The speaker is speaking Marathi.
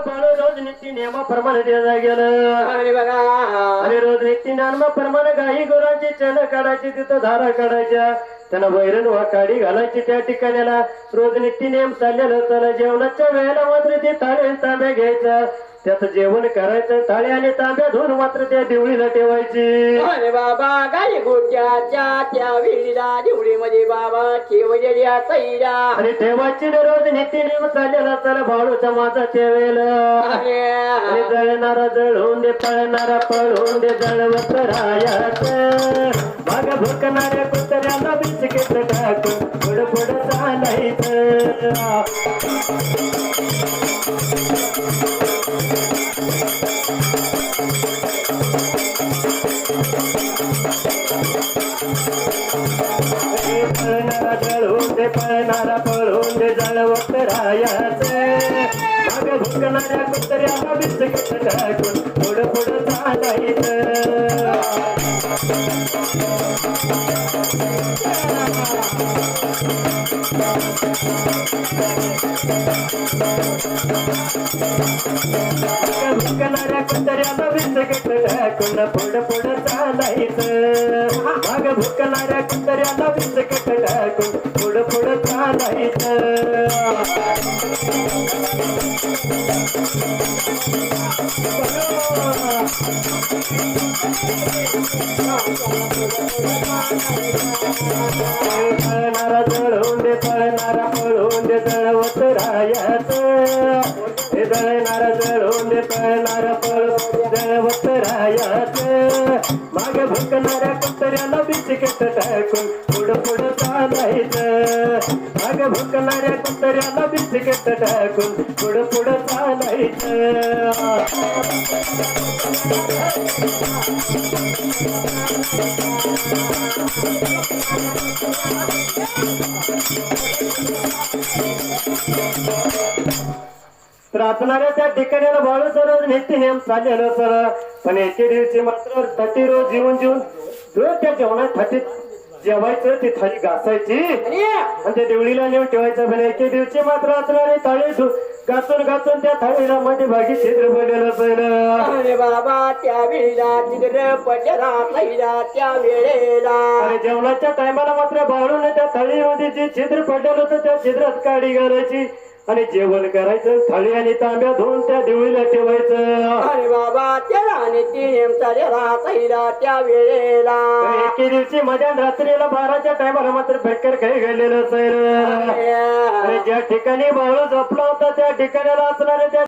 बाळू रोज नित्य नियमाप्रमाणे द्यायला गेलं आणि बघा आणि रोज नित्य नियमाप्रमाणे गाई गुरांची चण काढायची तिथं धारा काढायच्या त्यानं वैरण वा काडी घालायची त्या ठिकाणाला रोज नित्य नियम चाललेलं त्याला जेवणाच्या वेळेला मात्र ते थाळी तांब्या घ्यायचा त्याचं जेवण करायचं थाळी आणि तांब्या धुवून मात्र त्या दिवळीला ठेवायची अरे बाबा गाई गोट्याच्या त्या विहिरीला दिवळीमध्ये बाबा ठेवलेल्या तैरा आणि ठेवायची न रोज नित्य नियम चाललेला त्याला बाळूचा माझा ठेवेल आणि जळणारा जळून दे पळणारा पळून दे जळवत रायाच माग भुकणाऱ्या कुत्र्याला बिस्किट टाकून पुढं पुढं चालायचं पळणारा जळून दे पळणारा पळून दे जळवत रायाच माग भुकणाऱ्या कुत्र्याला बिस्किट टाकून पुढं पुढं चालायचं भुकणाऱ्या कुत्र्याला बिस्किट टाकून पुढं पुढं चालायचं माग भुकणाऱ्या कुत्र्याला बिस्किट टाकून पुढं पुढं चालायचं पळणारा जळून दे पळणारा पळून दे जळवत रायाच हे जळणारा जळून दे पळणारा पळून दे जळवत रायाच माग भुकणाऱ्या कुत्र्याला बिस्किट टाकून पुढं पुढं चालायचं माग भुकणाऱ्या कुत्र्याला बिस्किट टाकून पुढं पुढं चालायचं प्रार्थनाऱ्या त्या ठिकाणाला बाळू सर नित्य नियम चाललेलं सर पण एके दिवशी मात्र थटी रोज जीवन जीवन रोज त्या जेवणात थटीत जेवायचं ती थाळी घासायची आणि त्या देवळीला नेऊन ठेवायचं पण एके दिवशी मात्र असणारी थाळी घासून घासून त्या थाळीला मध्ये भागी छिद्र पडलेलं पहिलं अरे बाबा त्या वेळेला छिद्र पडलेला तैरा त्या वेळेला आणि जेवणाच्या टायमाला मात्र बाळूने त्या थाळीमध्ये जे छिद्र पडलेलं होतं त्या छिद्रात काडी घालायची आणि जेवण करायचं थाळी आणि तांब्या धुवून त्या देवळीला ठेवायचं अरे बाबा त्याला आणि तीन चालेला तैरा त्या वेळेला एके दिवशी मध्यान रात्रीला 12च्या टायमाला मात्र भटकर काही घडलेलं सर आणि ज्या ठिकाणी बाळू झोपला होता त्या ठिकाणाला असणारे त्या